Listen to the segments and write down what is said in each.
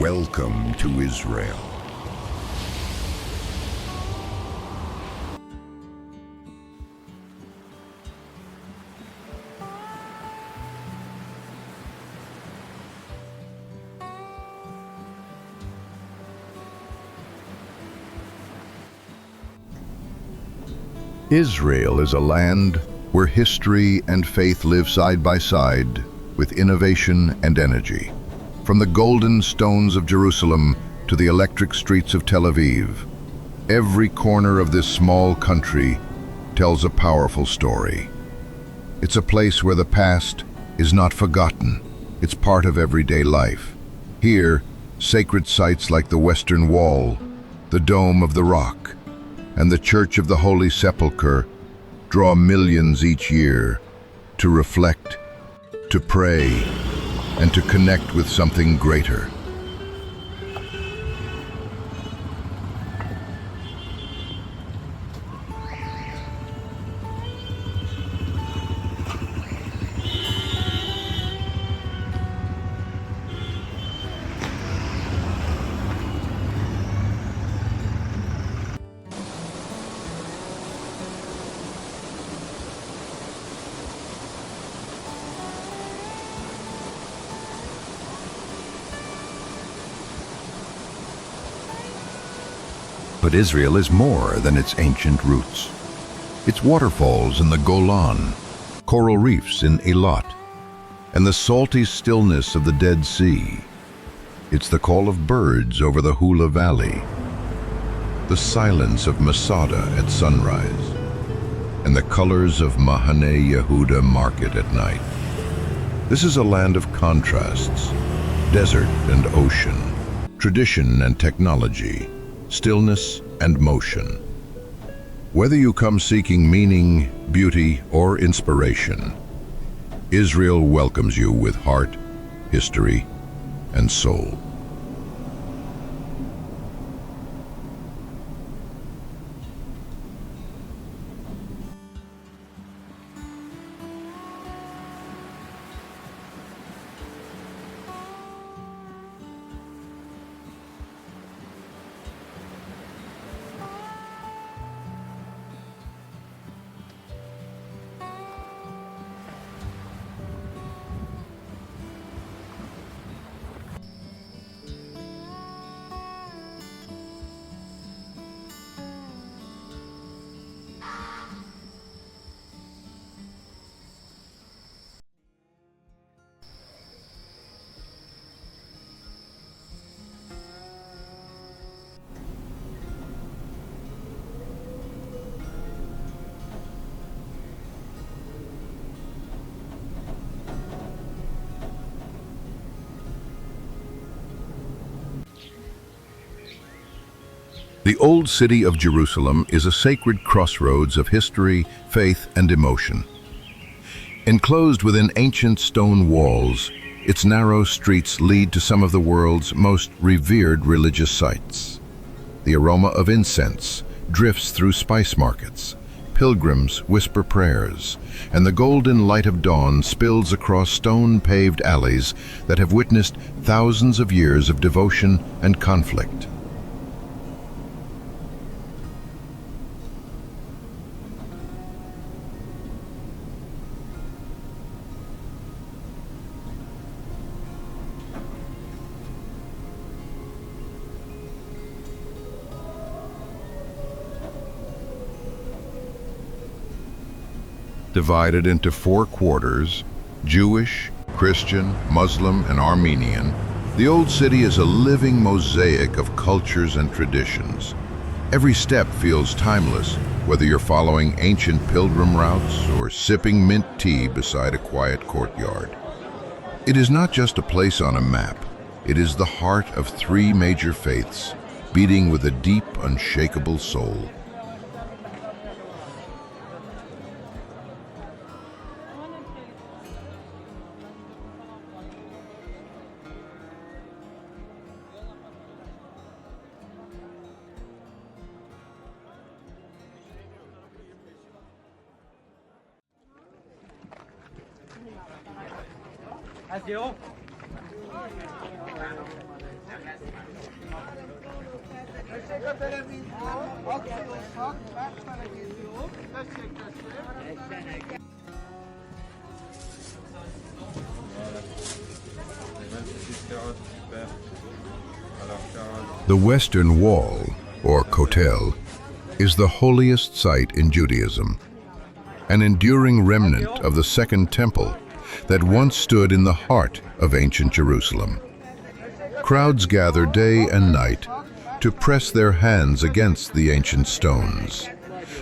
Welcome to Israel. Israel is a land where history and faith live side by side with innovation and energy. From the golden stones of Jerusalem to the electric streets of Tel Aviv, every corner of this small country tells a powerful story. It's a place where the past is not forgotten. It's part of everyday life. Here, sacred sites like the Western Wall, the Dome of the Rock, and the Church of the Holy Sepulchre draw millions each year to reflect, to pray, and to connect with something greater. But Israel is more than its ancient roots. Its waterfalls in the Golan, coral reefs in Eilat, and the salty stillness of the Dead Sea. It's the call of birds over the Hula Valley, the silence of Masada at sunrise, and the colors of Mahane Yehuda Market at night. This is a land of contrasts, desert and ocean, tradition and technology, stillness and motion. Whether you come seeking meaning, beauty, or inspiration, Israel welcomes you with heart, history, and soul. The Old City of Jerusalem is a sacred crossroads of history, faith, and emotion. Enclosed within ancient stone walls, its narrow streets lead to some of the world's most revered religious sites. The aroma of incense drifts through spice markets, pilgrims whisper prayers, and the golden light of dawn spills across stone-paved alleys that have witnessed thousands of years of devotion and conflict. Divided into 4 quarters, Jewish, Christian, Muslim, and Armenian, the Old City is a living mosaic of cultures and traditions. Every step feels timeless, whether you're following ancient pilgrim routes or sipping mint tea beside a quiet courtyard. It is not just a place on a map. It is the heart of 3 major faiths, beating with a deep, unshakable soul. The Western Wall, or Kotel, is the holiest site in Judaism, an enduring remnant of the Second Temple that once stood in the heart of ancient Jerusalem. Crowds gather day and night to press their hands against the ancient stones,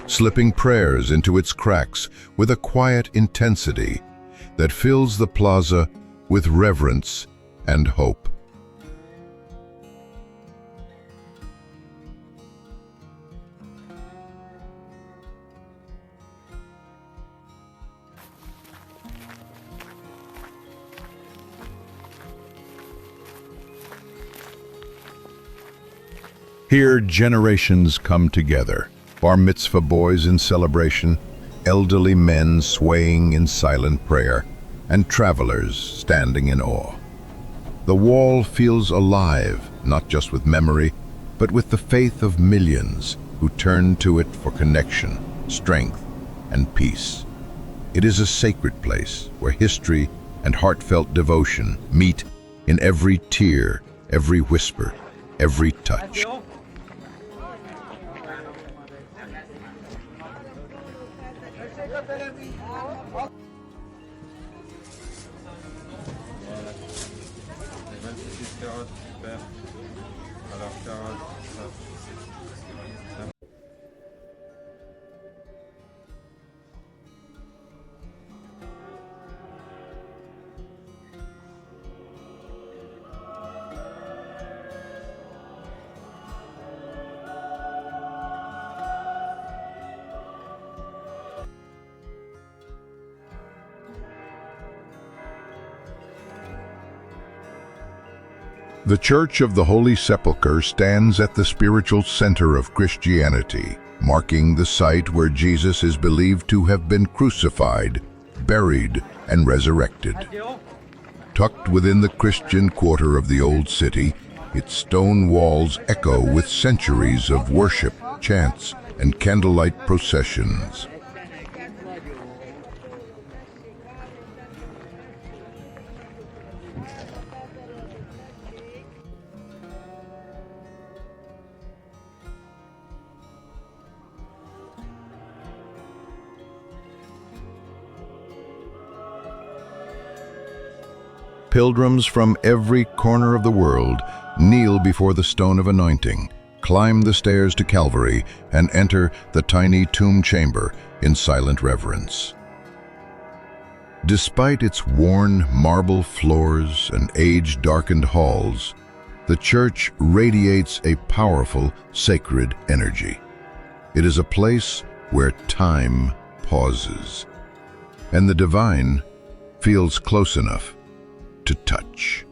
slipping prayers into its cracks with a quiet intensity that fills the plaza with reverence and hope. Here generations come together, bar mitzvah boys in celebration, elderly men swaying in silent prayer, and travelers standing in awe. The wall feels alive, not just with memory, but with the faith of millions who turn to it for connection, strength, and peace. It is a sacred place where history and heartfelt devotion meet in every tear, every whisper, every touch. The Church of the Holy Sepulchre stands at the spiritual center of Christianity, marking the site where Jesus is believed to have been crucified, buried, and resurrected. Tucked within the Christian quarter of the Old City, its stone walls echo with centuries of worship, chants, and candlelight processions. Pilgrims from every corner of the world kneel before the stone of anointing, climb the stairs to Calvary, and enter the tiny tomb chamber in silent reverence. Despite its worn marble floors and age-darkened halls, the church radiates a powerful, sacred energy. It is a place where time pauses, and the divine feels close enough to touch.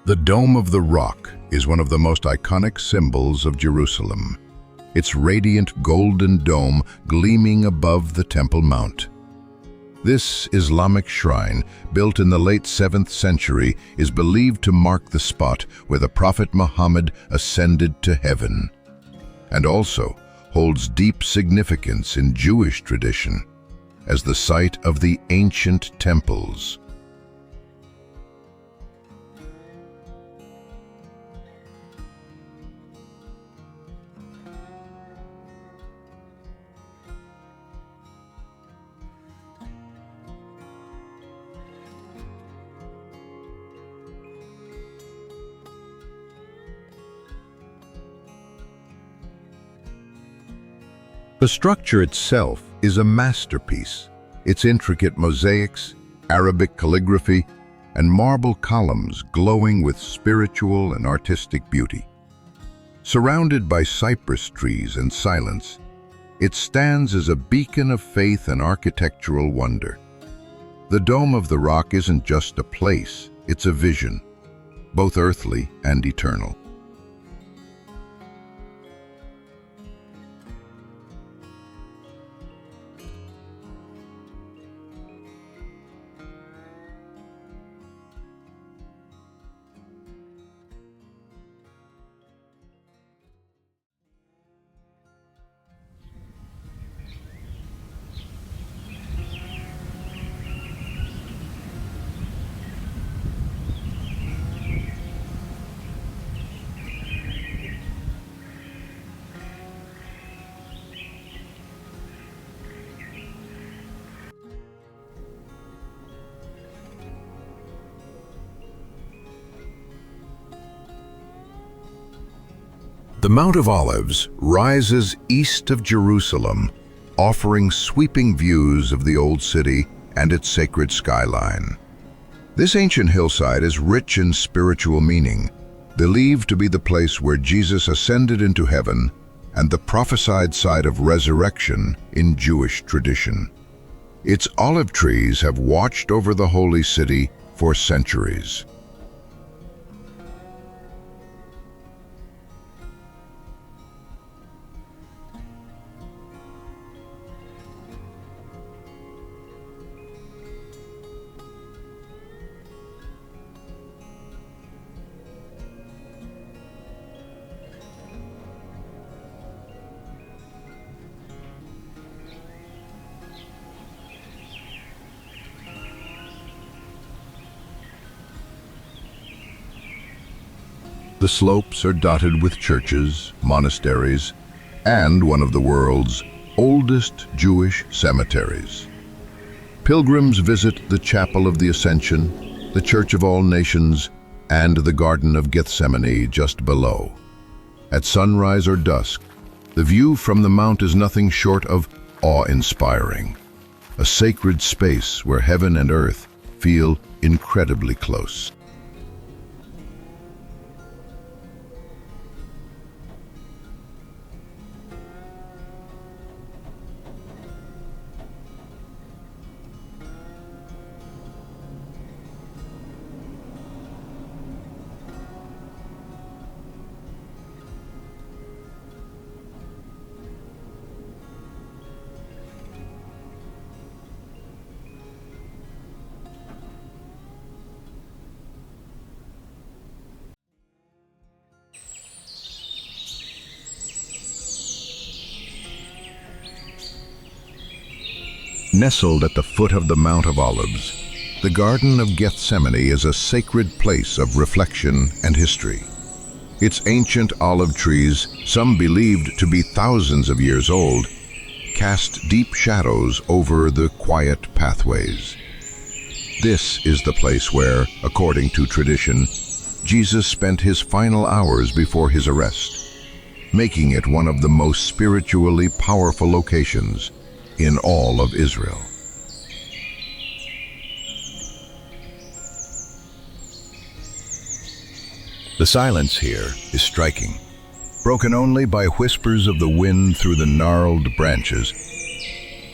The Dome of the Rock is one of the most iconic symbols of Jerusalem, its radiant golden dome gleaming above the Temple Mount. This Islamic shrine, built in the late 7th century, is believed to mark the spot where the Prophet Muhammad ascended to heaven, and also holds deep significance in Jewish tradition as the site of the ancient temples. The structure itself is a masterpiece. Its intricate mosaics, Arabic calligraphy, and marble columns glowing with spiritual and artistic beauty. Surrounded by cypress trees and silence, it stands as a beacon of faith and architectural wonder. The Dome of the Rock isn't just a place, it's a vision, both earthly and eternal. The Mount of Olives rises east of Jerusalem, offering sweeping views of the Old City and its sacred skyline. This ancient hillside is rich in spiritual meaning, believed to be the place where Jesus ascended into heaven and the prophesied site of resurrection in Jewish tradition. Its olive trees have watched over the Holy City for centuries. The slopes are dotted with churches, monasteries, and one of the world's oldest Jewish cemeteries. Pilgrims visit the Chapel of the Ascension, the Church of All Nations, and the Garden of Gethsemane just below. At sunrise or dusk, the view from the mount is nothing short of awe-inspiring, a sacred space where heaven and earth feel incredibly close. Nestled at the foot of the Mount of Olives, the Garden of Gethsemane is a sacred place of reflection and history. Its ancient olive trees, some believed to be thousands of years old, cast deep shadows over the quiet pathways. This is the place where, according to tradition, Jesus spent his final hours before his arrest, making it one of the most spiritually powerful locations in all of Israel. The silence here is striking, broken only by whispers of the wind through the gnarled branches.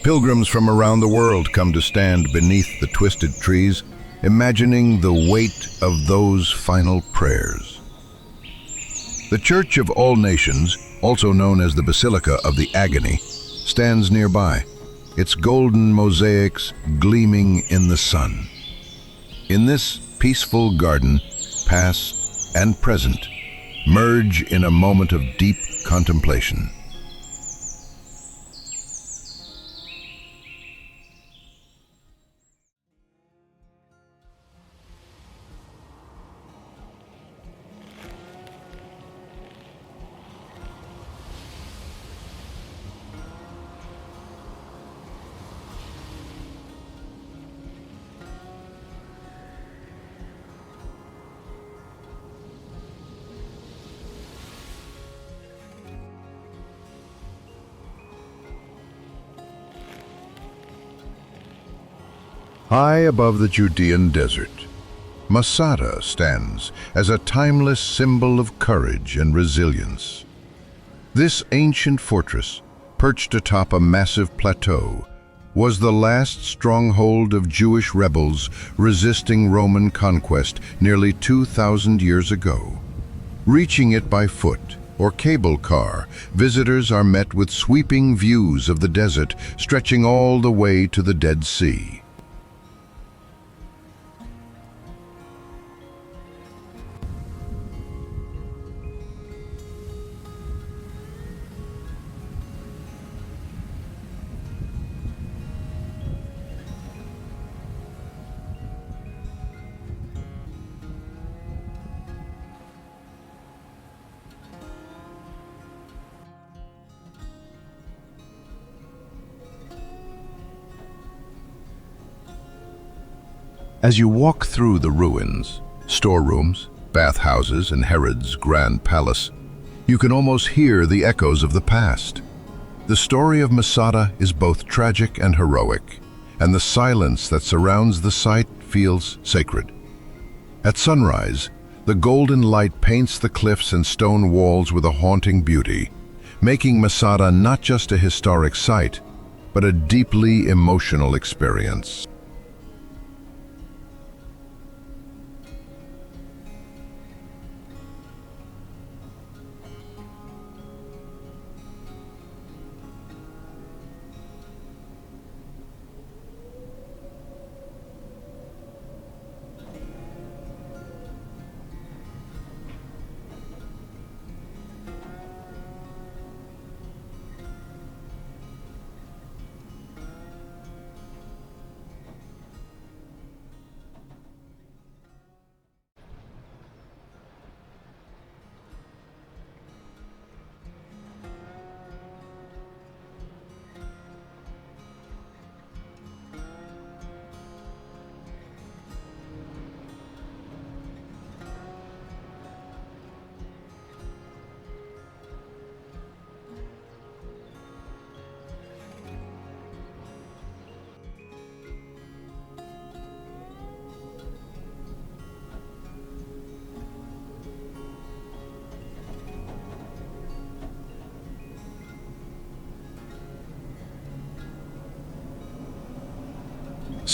Pilgrims from around the world come to stand beneath the twisted trees, imagining the weight of those final prayers. The Church of All Nations, also known as the Basilica of the Agony, stands nearby, its golden mosaics gleaming in the sun. In this peaceful garden, past and present merge in a moment of deep contemplation. High above the Judean desert, Masada stands as a timeless symbol of courage and resilience. This ancient fortress, perched atop a massive plateau, was the last stronghold of Jewish rebels resisting Roman conquest nearly 2,000 years ago. Reaching it by foot or cable car, visitors are met with sweeping views of the desert stretching all the way to the Dead Sea. As you walk through the ruins, storerooms, bathhouses, and Herod's grand palace, you can almost hear the echoes of the past. The story of Masada is both tragic and heroic, and the silence that surrounds the site feels sacred. At sunrise, the golden light paints the cliffs and stone walls with a haunting beauty, making Masada not just a historic site, but a deeply emotional experience.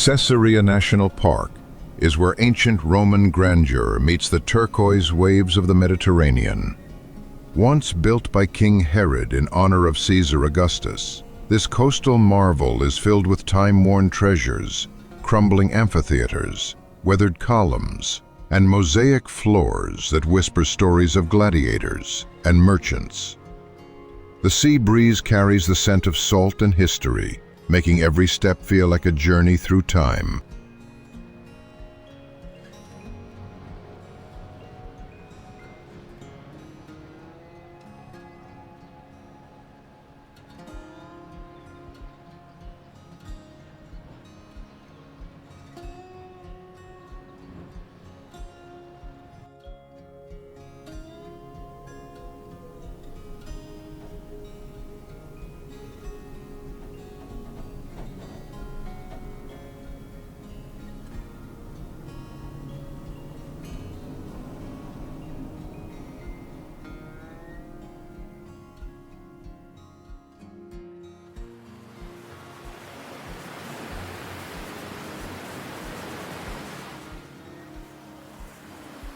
Caesarea National Park is where ancient Roman grandeur meets the turquoise waves of the Mediterranean. Once built by King Herod in honor of Caesar Augustus, this coastal marvel is filled with time-worn treasures, crumbling amphitheaters, weathered columns, and mosaic floors that whisper stories of gladiators and merchants. The sea breeze carries the scent of salt and history, making every step feel like a journey through time.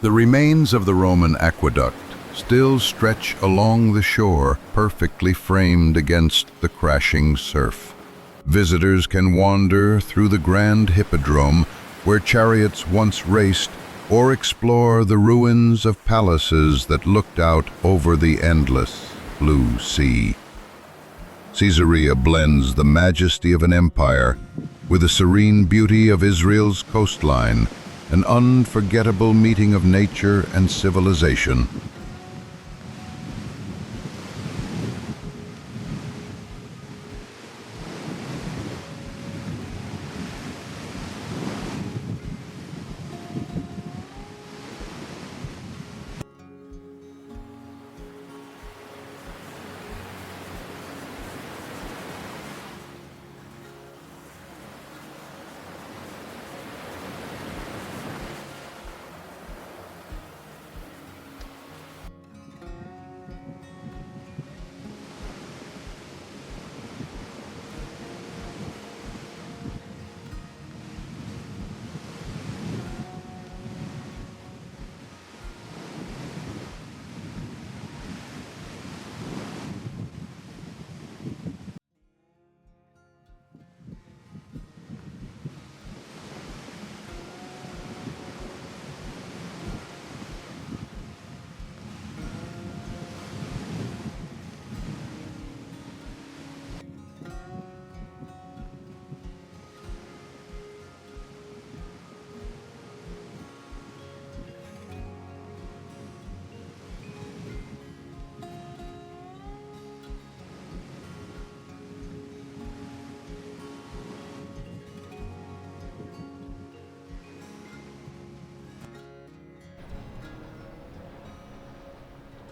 The remains of the Roman aqueduct still stretch along the shore, perfectly framed against the crashing surf. Visitors can wander through the grand hippodrome where chariots once raced, or explore the ruins of palaces that looked out over the endless blue sea. Caesarea blends the majesty of an empire with the serene beauty of Israel's coastline, an unforgettable meeting of nature and civilization.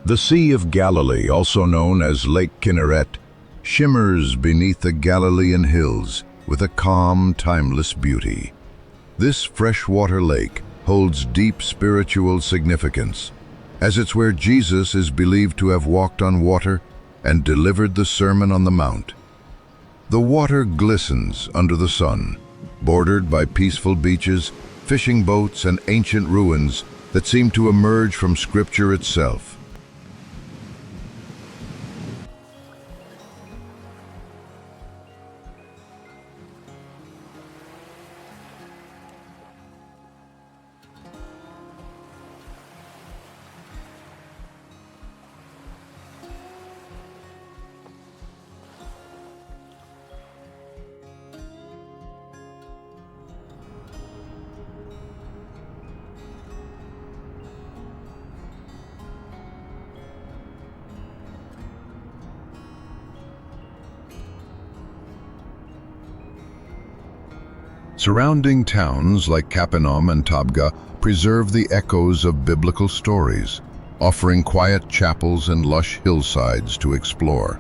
The Sea of Galilee, also known as Lake Kinneret, shimmers beneath the Galilean hills with a calm, timeless beauty. This freshwater lake holds deep spiritual significance, as it's where Jesus is believed to have walked on water and delivered the Sermon on the Mount. The water glistens under the sun, bordered by peaceful beaches, fishing boats, and ancient ruins that seem to emerge from Scripture itself. Surrounding towns like Capernaum and Tabgha preserve the echoes of biblical stories, offering quiet chapels and lush hillsides to explore.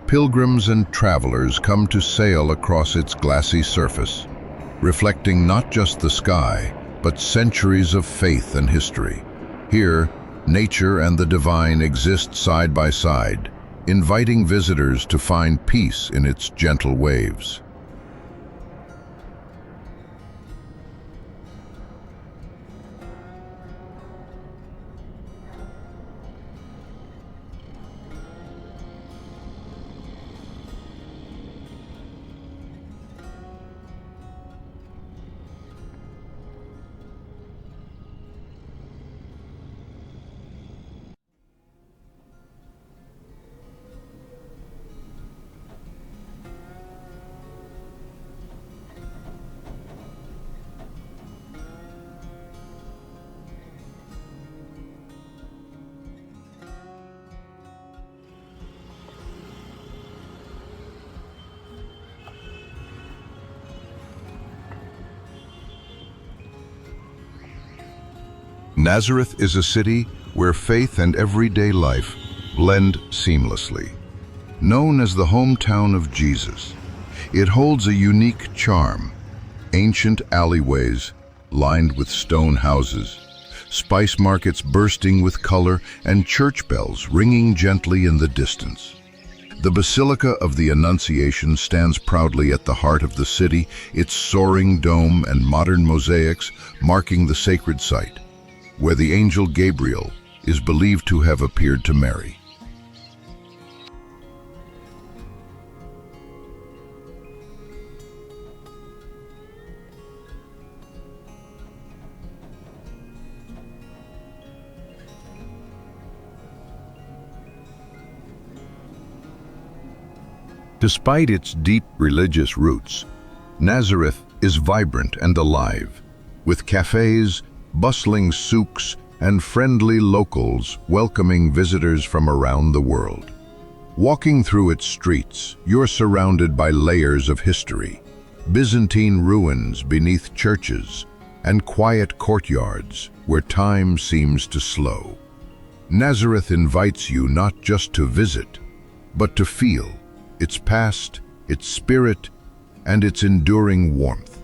Pilgrims and travelers come to sail across its glassy surface, reflecting not just the sky, but centuries of faith and history. Here, nature and the divine exist side by side, inviting visitors to find peace in its gentle waves. Nazareth is a city where faith and everyday life blend seamlessly. Known as the hometown of Jesus, it holds a unique charm. Ancient alleyways lined with stone houses, spice markets bursting with color, and church bells ringing gently in the distance. The Basilica of the Annunciation stands proudly at the heart of the city, its soaring dome and modern mosaics marking the sacred site, where the angel Gabriel is believed to have appeared to Mary. Despite its deep religious roots, Nazareth is vibrant and alive, with cafes, bustling souks, and friendly locals welcoming visitors from around the world. Walking through its streets, you're surrounded by layers of history, Byzantine ruins beneath churches, and quiet courtyards where time seems to slow. Nazareth invites you not just to visit, but to feel its past, its spirit, and its enduring warmth.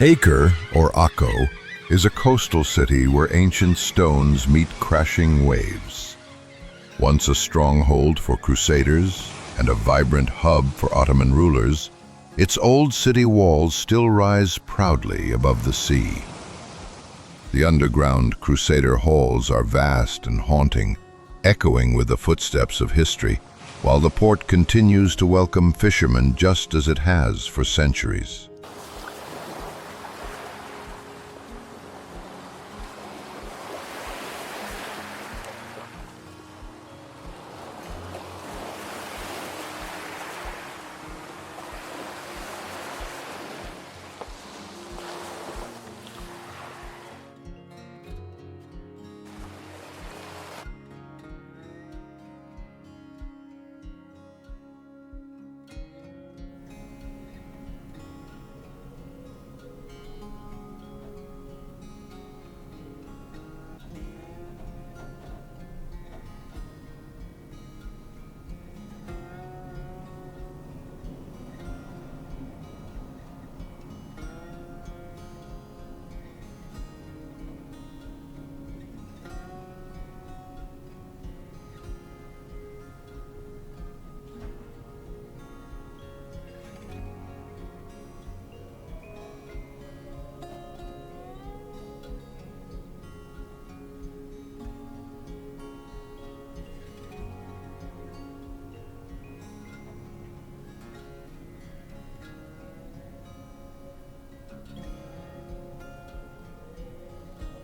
Acre, or Akko, is a coastal city where ancient stones meet crashing waves. Once a stronghold for crusaders and a vibrant hub for Ottoman rulers, its old city walls still rise proudly above the sea. The underground crusader halls are vast and haunting, echoing with the footsteps of history, while the port continues to welcome fishermen just as it has for centuries.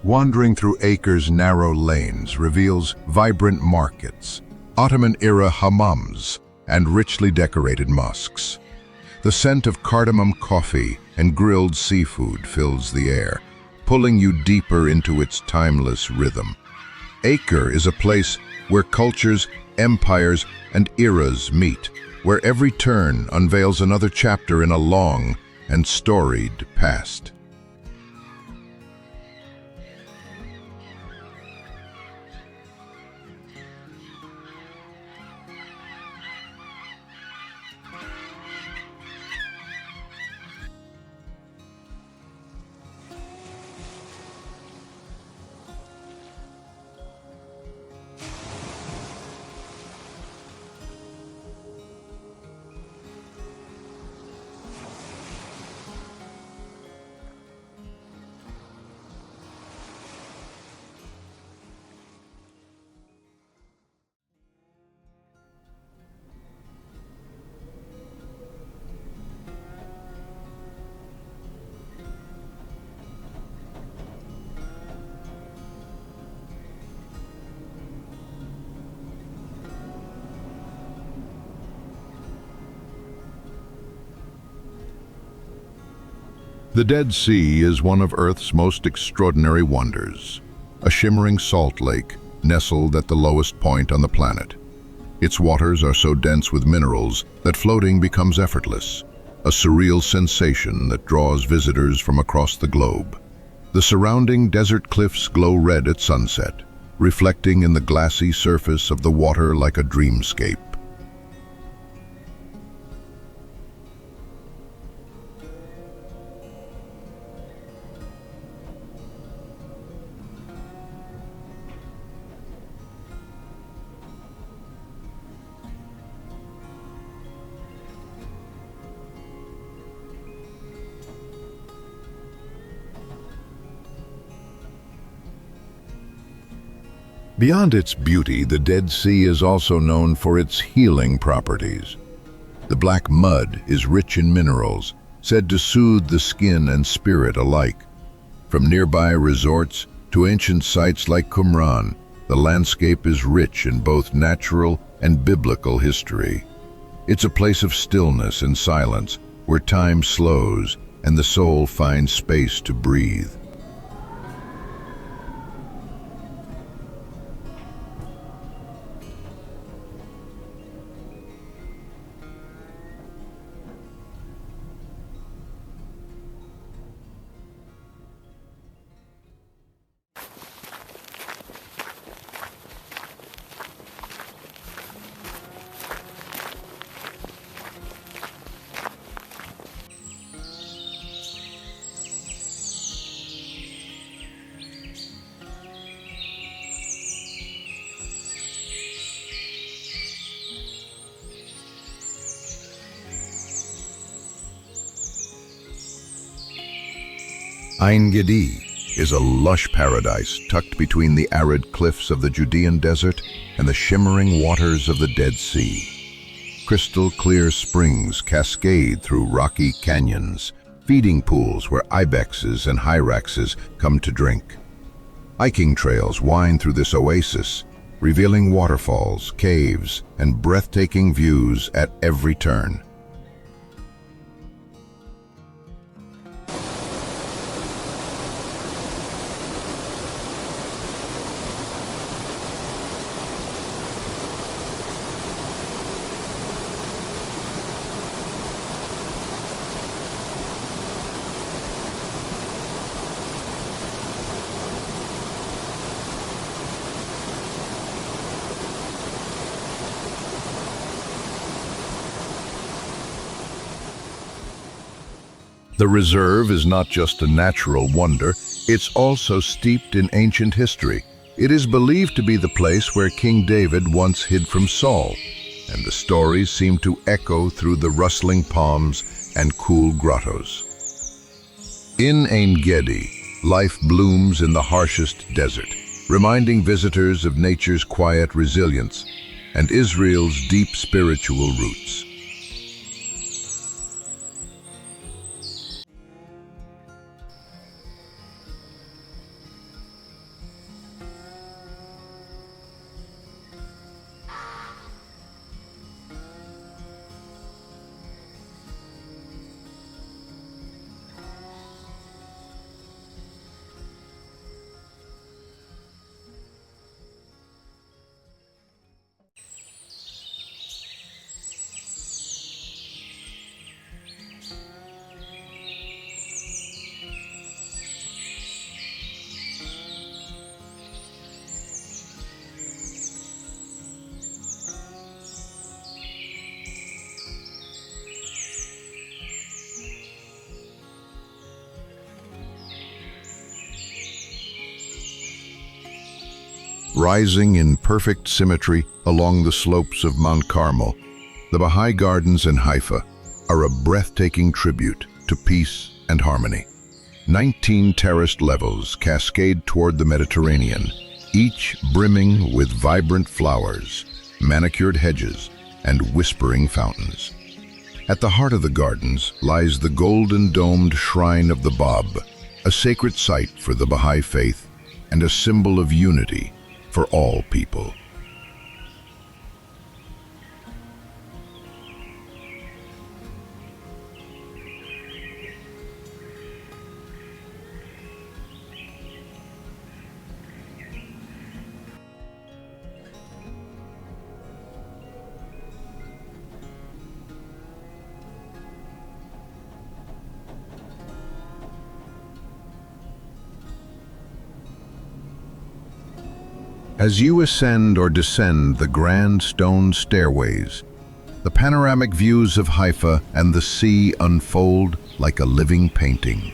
Wandering through Acre's narrow lanes reveals vibrant markets, Ottoman-era hammams, and richly decorated mosques. The scent of cardamom coffee and grilled seafood fills the air, pulling you deeper into its timeless rhythm. Acre is a place where cultures, empires, and eras meet, where every turn unveils another chapter in a long and storied past. The Dead Sea is one of Earth's most extraordinary wonders, a shimmering salt lake nestled at the lowest point on the planet. Its waters are so dense with minerals that floating becomes effortless, a surreal sensation that draws visitors from across the globe. The surrounding desert cliffs glow red at sunset, reflecting in the glassy surface of the water like a dreamscape. Beyond its beauty, the Dead Sea is also known for its healing properties. The black mud is rich in minerals, said to soothe the skin and spirit alike. From nearby resorts to ancient sites like Qumran, the landscape is rich in both natural and biblical history. It's a place of stillness and silence, where time slows and the soul finds space to breathe. Ein Gedi is a lush paradise tucked between the arid cliffs of the Judean desert and the shimmering waters of the Dead Sea. Crystal clear springs cascade through rocky canyons, feeding pools where ibexes and hyraxes come to drink. Hiking trails wind through this oasis, revealing waterfalls, caves, and breathtaking views at every turn. The reserve is not just a natural wonder, it's also steeped in ancient history. It is believed to be the place where King David once hid from Saul, and the stories seem to echo through the rustling palms and cool grottos. In Ein Gedi, life blooms in the harshest desert, reminding visitors of nature's quiet resilience and Israel's deep spiritual roots. Rising in perfect symmetry along the slopes of Mount Carmel, the Baha'i Gardens in Haifa are a breathtaking tribute to peace and harmony. 19 terraced levels cascade toward the Mediterranean, each brimming with vibrant flowers, manicured hedges, and whispering fountains. At the heart of the gardens lies the golden-domed Shrine of the Bab, a sacred site for the Baha'i faith and a symbol of unity for all people. As you ascend or descend the grand stone stairways, the panoramic views of Haifa and the sea unfold like a living painting.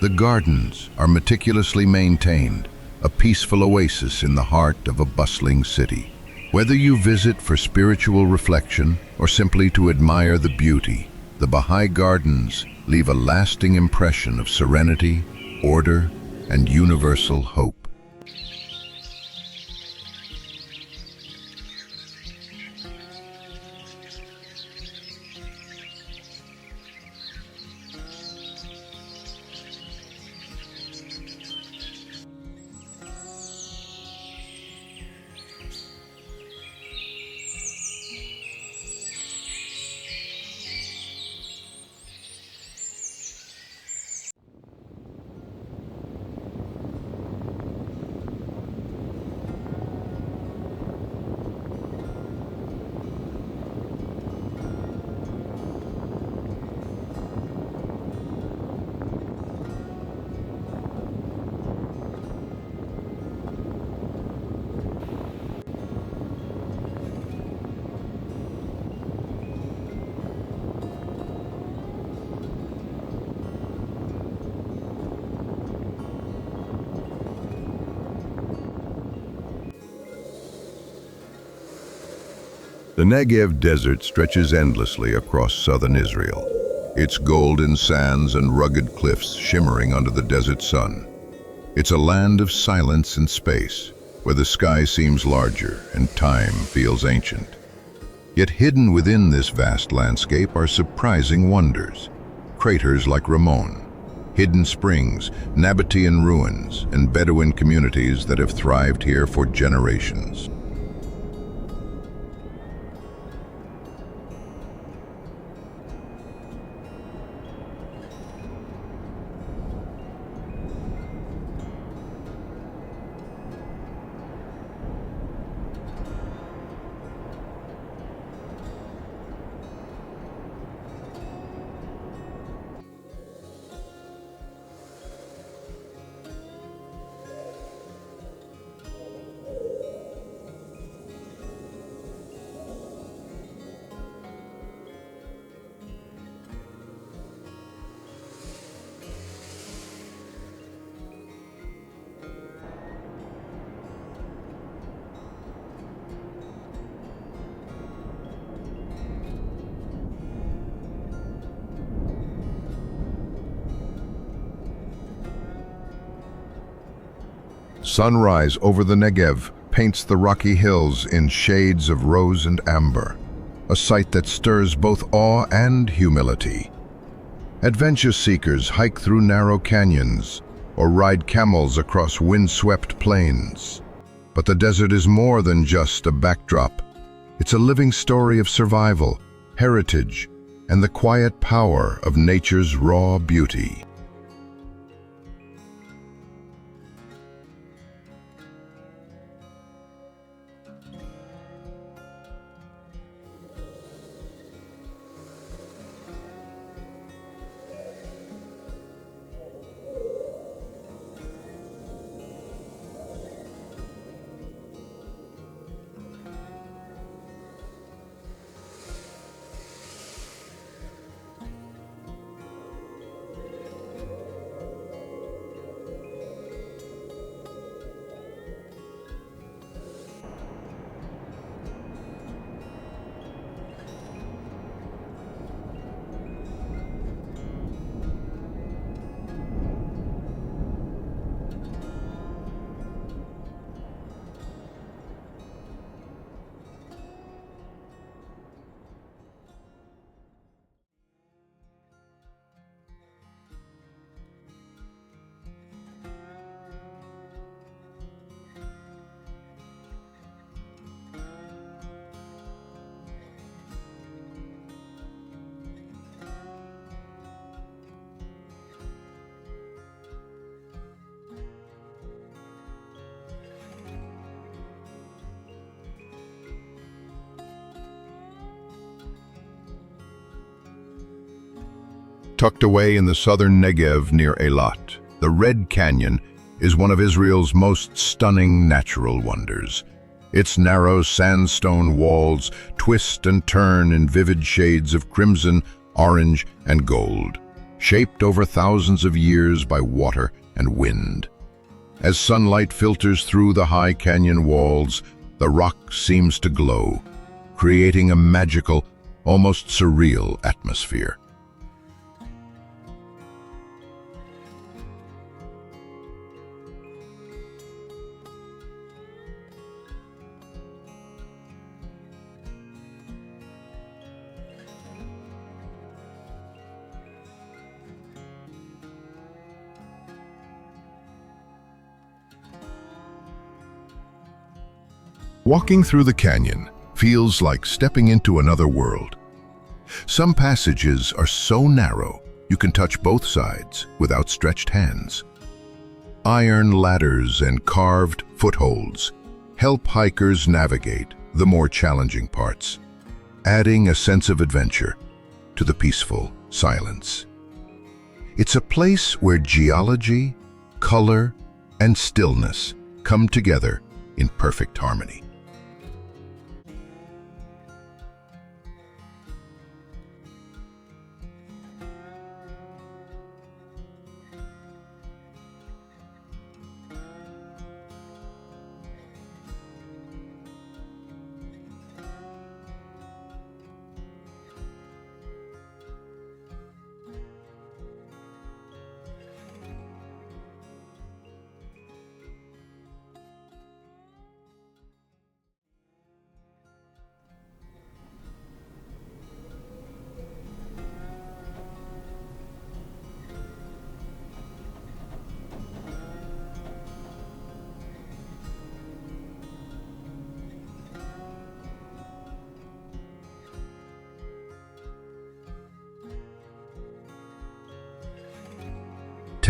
The gardens are meticulously maintained, a peaceful oasis in the heart of a bustling city. Whether you visit for spiritual reflection or simply to admire the beauty, the Baha'i Gardens leave a lasting impression of serenity, order, and universal hope. The Negev Desert stretches endlessly across southern Israel. its golden sands and rugged cliffs shimmering under the desert sun. It's a land of silence and space, where the sky seems larger and time feels ancient. Yet hidden within this vast landscape are surprising wonders. Craters like Ramon, hidden springs, Nabatean ruins, and Bedouin communities that have thrived here for generations. Sunrise over the Negev paints the rocky hills in shades of rose and amber, a sight that stirs both awe and humility. Adventure seekers hike through narrow canyons or ride camels across wind-swept plains. But the desert is more than just a backdrop. It's a living story of survival, heritage, and the quiet power of nature's raw beauty. Tucked away in the southern Negev near Eilat, the Red Canyon is one of Israel's most stunning natural wonders. Its narrow sandstone walls twist and turn in vivid shades of crimson, orange, and gold, shaped over thousands of years by water and wind. As sunlight filters through the high canyon walls, the rock seems to glow, creating a magical, almost surreal atmosphere. Walking through the canyon feels like stepping into another world. Some passages are so narrow you can touch both sides with outstretched hands. Iron ladders and carved footholds help hikers navigate the more challenging parts, adding a sense of adventure to the peaceful silence. It's a place where geology, color, and stillness come together in perfect harmony.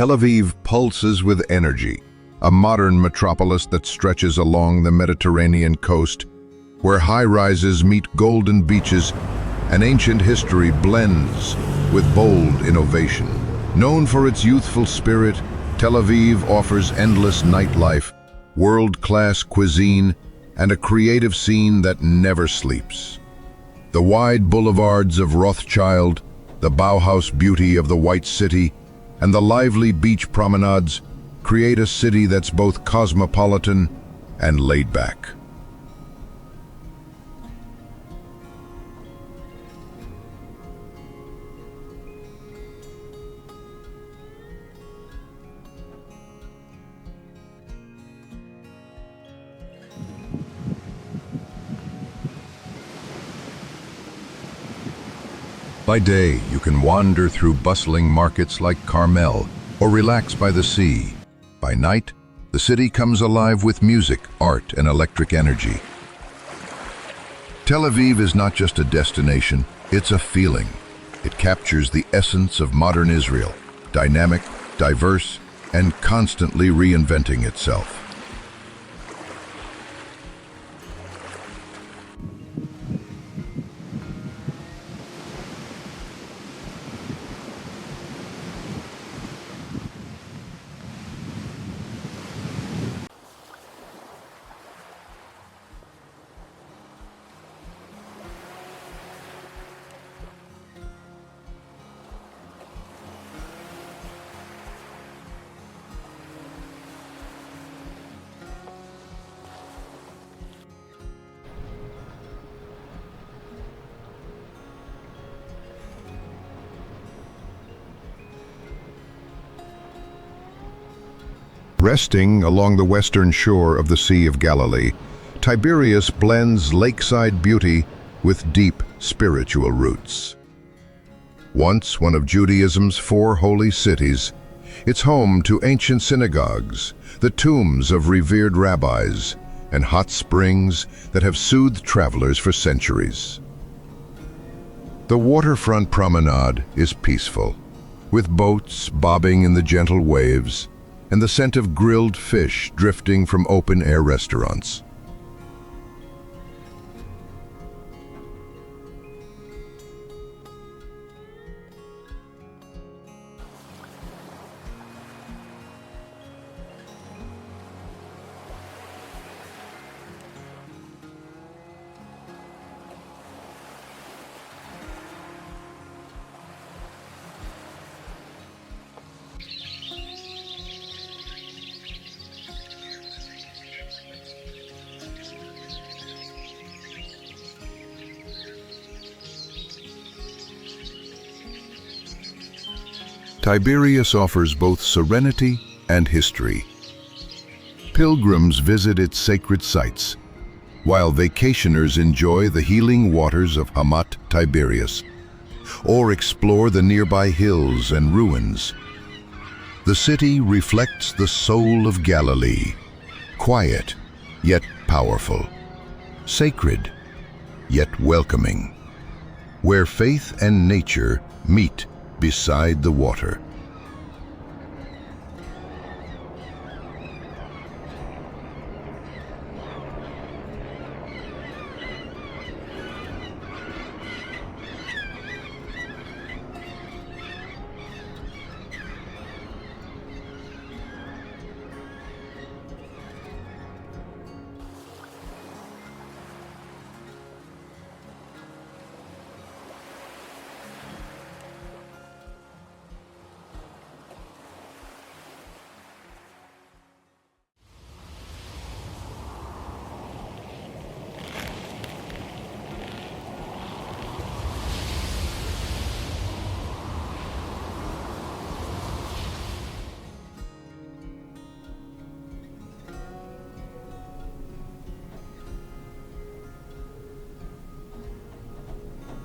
Tel Aviv pulses with energy, a modern metropolis that stretches along the Mediterranean coast, where high-rises meet golden beaches and ancient history blends with bold innovation. Known for its youthful spirit, Tel Aviv offers endless nightlife, world-class cuisine, and a creative scene that never sleeps. The wide boulevards of Rothschild, the Bauhaus beauty of the White City, and the lively beach promenades create a city that's both cosmopolitan and laid back. By day, you can wander through bustling markets like Carmel or relax by the sea. By night, the city comes alive with music, art, and electric energy. Tel Aviv is not just a destination, it's a feeling. It captures the essence of modern Israel, dynamic, diverse, and constantly reinventing itself. Resting along the western shore of the Sea of Galilee, Tiberias blends lakeside beauty with deep spiritual roots. Once one of Judaism's 4 holy cities, it's home to ancient synagogues, the tombs of revered rabbis, and hot springs that have soothed travelers for centuries. The waterfront promenade is peaceful, with boats bobbing in the gentle waves, and the scent of grilled fish drifting from open-air restaurants. Tiberias offers both serenity and history. Pilgrims visit its sacred sites, while vacationers enjoy the healing waters of Hamat Tiberias, or explore the nearby hills and ruins. The city reflects the soul of Galilee, quiet yet powerful, sacred yet welcoming, where faith and nature meet beside the water.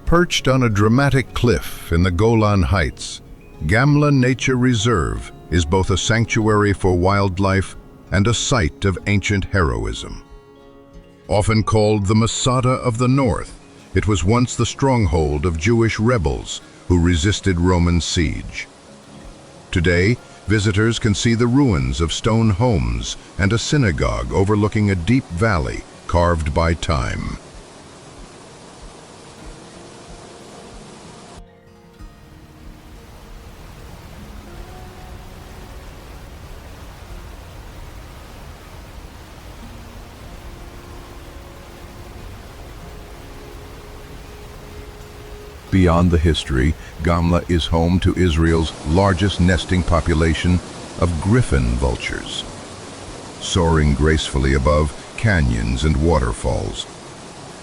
Perched on a dramatic cliff in the Golan Heights, Gamla Nature Reserve is both a sanctuary for wildlife and a site of ancient heroism. Often called the Masada of the North, it was once the stronghold of Jewish rebels who resisted Roman siege. Today, Visitors can see the ruins of stone homes and a synagogue overlooking a deep valley carved by time. Beyond the history, Gamla is home to Israel's largest nesting population of griffon vultures, soaring gracefully above canyons and waterfalls.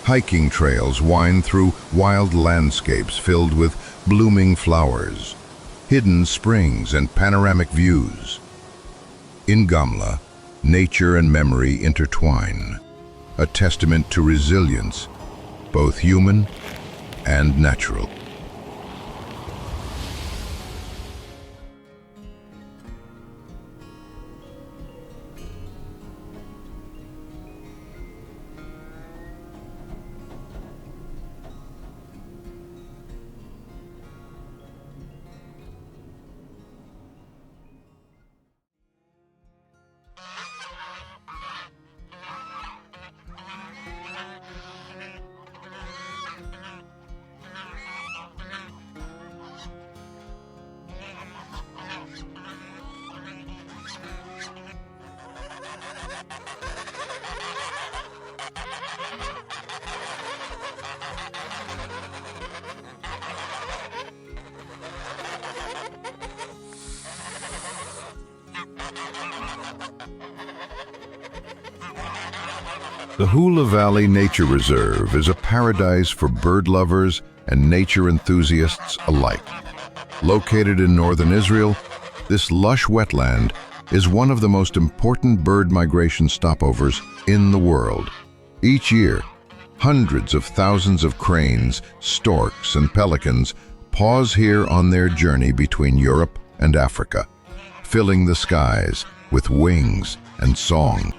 Hiking trails wind through wild landscapes filled with blooming flowers, hidden springs, and panoramic views. In Gamla, nature and memory intertwine, a testament to resilience, both human and natural. The Hula Valley Nature Reserve is a paradise for bird lovers and nature enthusiasts alike. Located in northern Israel, this lush wetland is one of the most important bird migration stopovers in the world. Each year, hundreds of thousands of cranes, storks, and pelicans pause here on their journey between Europe and Africa, filling the skies with wings and song.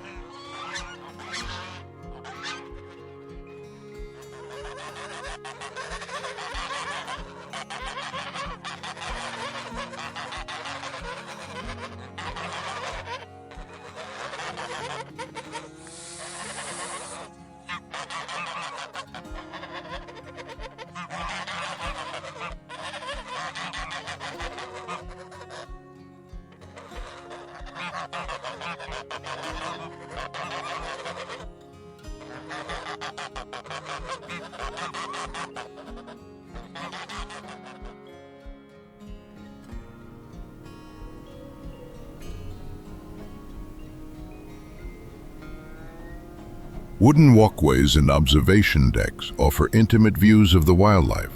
Wooden walkways and observation decks offer intimate views of the wildlife,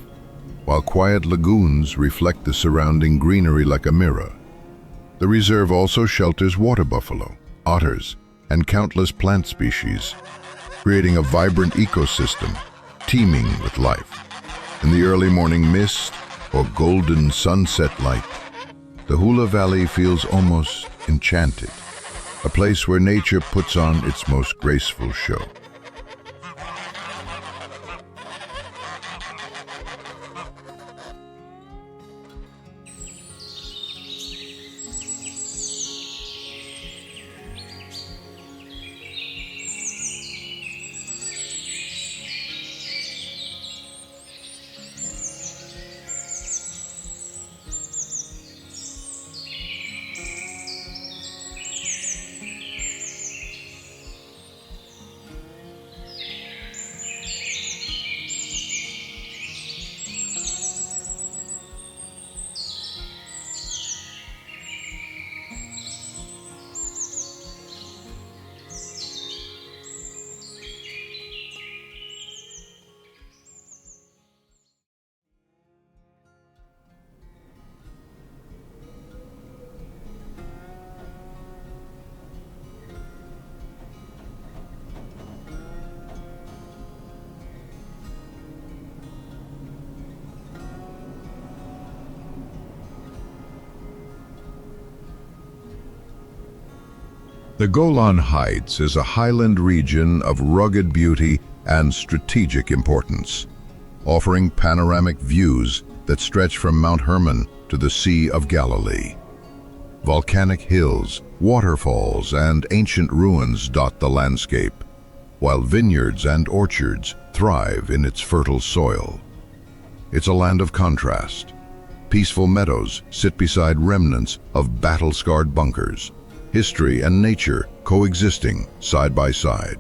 while quiet lagoons reflect the surrounding greenery like a mirror. The reserve also shelters water buffalo, otters, and countless plant species, creating a vibrant ecosystem teeming with life. In the early morning mist or golden sunset light, the Hula Valley feels almost enchanted, a place where nature puts on its most graceful show. The Golan Heights is a highland region of rugged beauty and strategic importance, offering panoramic views that stretch from Mount Hermon to the Sea of Galilee. Volcanic hills, waterfalls, and ancient ruins dot the landscape, while vineyards and orchards thrive in its fertile soil. It's a land of contrast. Peaceful meadows sit beside remnants of battle-scarred bunkers, history and nature coexisting side by side.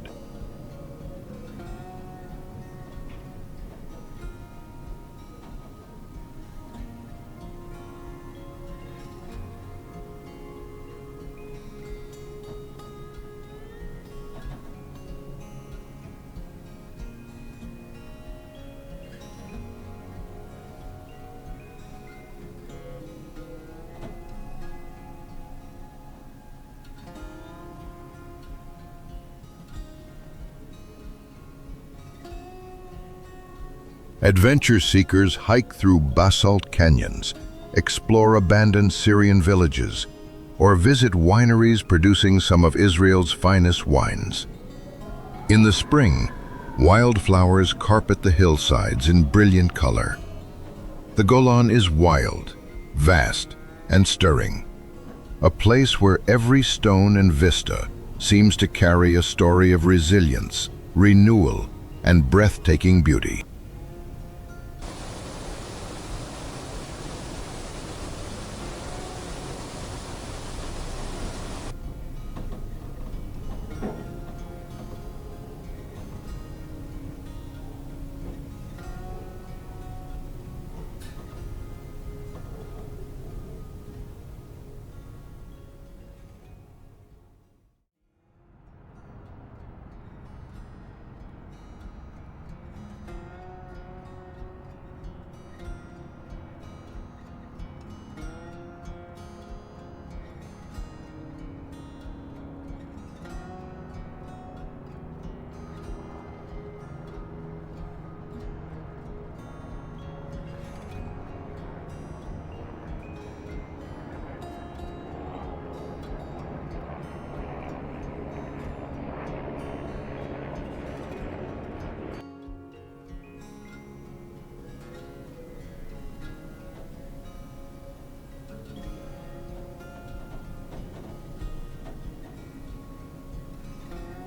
Adventure seekers hike through basalt canyons, explore abandoned Syrian villages, or visit wineries producing some of Israel's finest wines. In the spring, wildflowers carpet the hillsides in brilliant color. The Golan is wild, vast, and stirring, a place where every stone and vista seems to carry a story of resilience, renewal, and breathtaking beauty.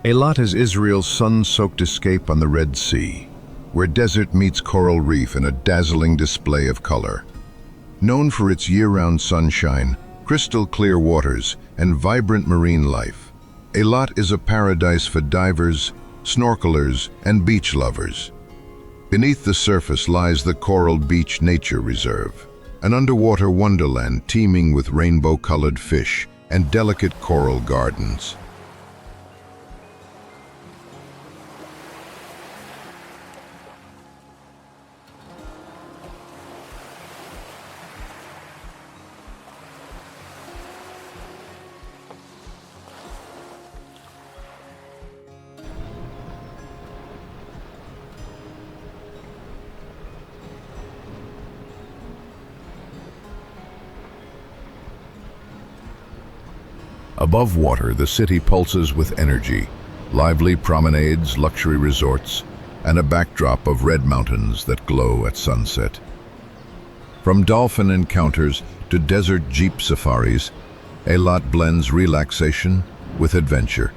Eilat is Israel's sun-soaked escape on the Red Sea, where desert meets coral reef in a dazzling display of color. Known for its year-round sunshine, crystal-clear waters, and vibrant marine life, Eilat is a paradise for divers, snorkelers, and beach lovers. Beneath the surface lies the Coral Beach Nature Reserve, an underwater wonderland teeming with rainbow-colored fish and delicate coral gardens. Above water, the city pulses with energy, lively promenades, luxury resorts, and a backdrop of red mountains that glow at sunset. From dolphin encounters to desert jeep safaris, Eilat blends relaxation with adventure.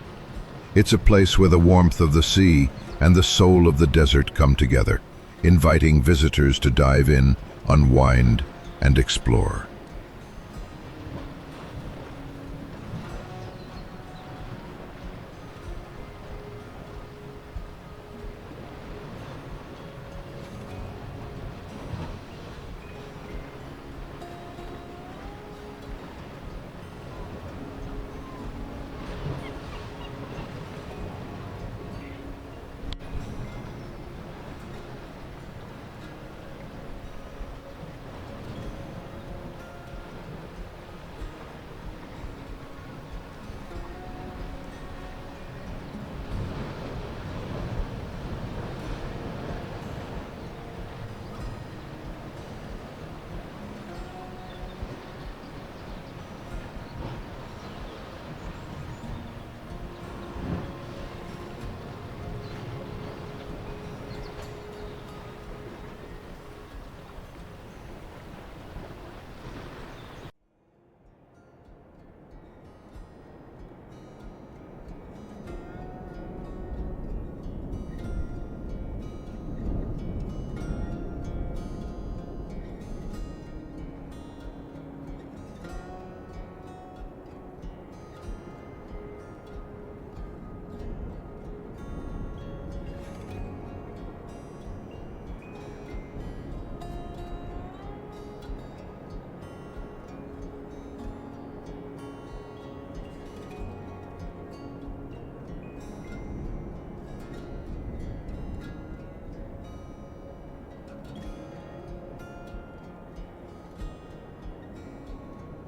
It's a place where the warmth of the sea and the soul of the desert come together, inviting visitors to dive in, unwind, and explore.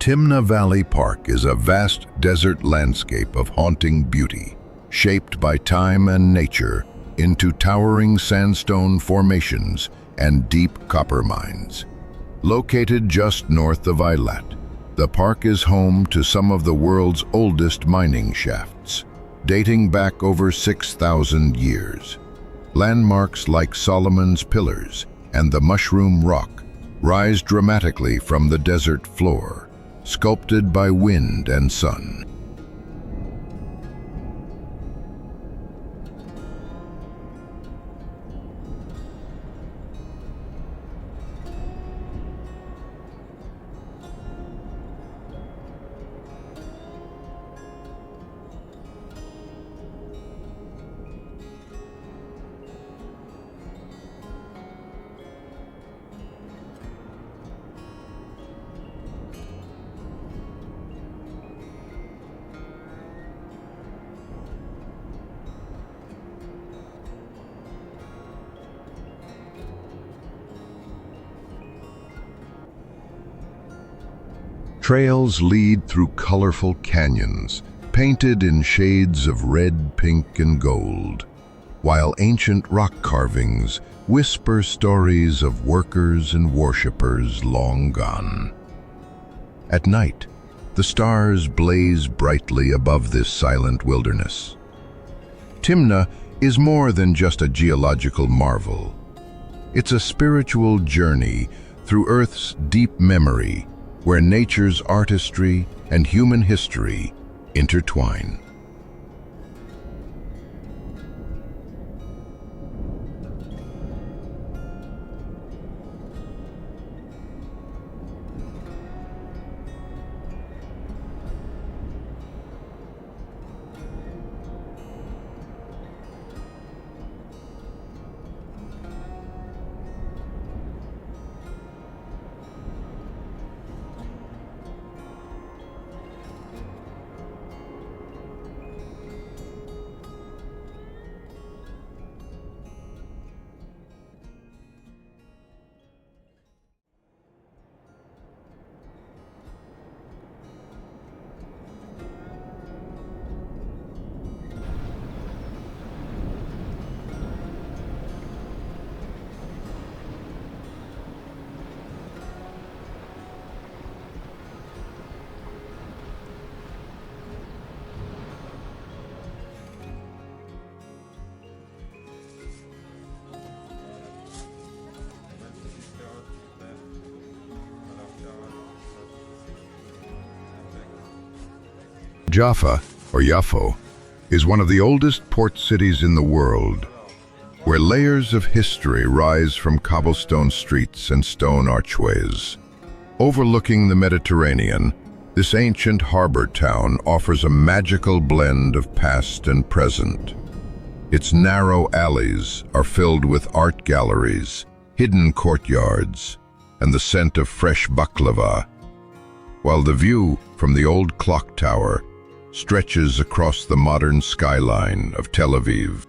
Timna Valley Park is a vast desert landscape of haunting beauty, shaped by time and nature into towering sandstone formations and deep copper mines. Located just north of Eilat, the park is home to some of the world's oldest mining shafts, dating back over 6,000 years. Landmarks like Solomon's Pillars and the Mushroom Rock rise dramatically from the desert floor, sculpted by wind and sun. Trails lead through colorful canyons, painted in shades of red, pink, and gold, while ancient rock carvings whisper stories of workers and worshippers long gone. At night, the stars blaze brightly above this silent wilderness. Timna is more than just a geological marvel. It's a spiritual journey through Earth's deep memory, where nature's artistry and human history intertwine. Jaffa, or Yafo, is one of the oldest port cities in the world, where layers of history rise from cobblestone streets and stone archways. Overlooking the Mediterranean, this ancient harbor town offers a magical blend of past and present. Its narrow alleys are filled with art galleries, hidden courtyards, and the scent of fresh baklava, while the view from the old clock tower stretches across the modern skyline of Tel Aviv.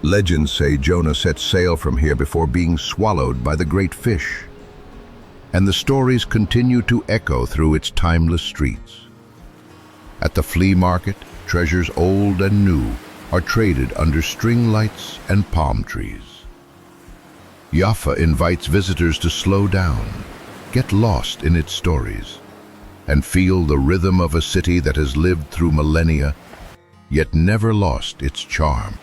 Legends say Jonah set sail from here before being swallowed by the great fish, and the stories continue to echo through its timeless streets. At the flea market, treasures old and new are traded under string lights and palm trees. Jaffa invites visitors to slow down, get lost in its stories, and feel the rhythm of a city that has lived through millennia, yet never lost its charm.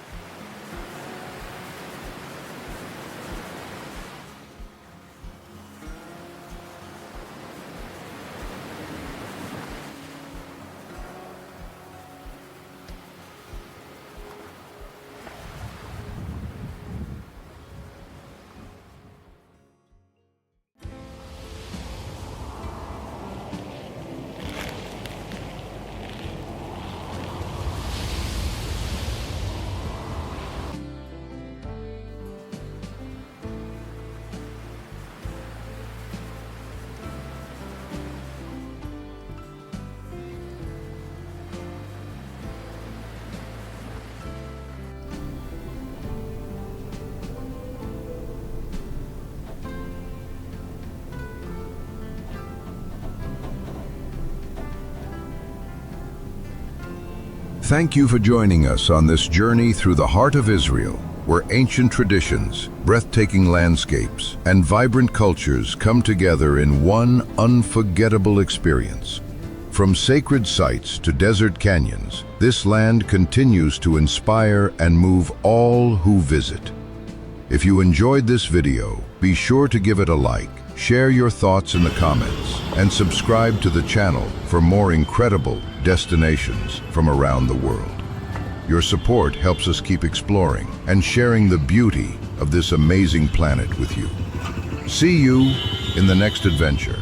Thank you for joining us on this journey through the heart of Israel, where ancient traditions, breathtaking landscapes, and vibrant cultures come together in one unforgettable experience. From sacred sites to desert canyons, this land continues to inspire and move all who visit. If you enjoyed this video, be sure to give it a like, share your thoughts in the comments, and subscribe to the channel for more incredible destinations from around the world. Your support helps us keep exploring and sharing the beauty of this amazing planet with you. See you in the next adventure.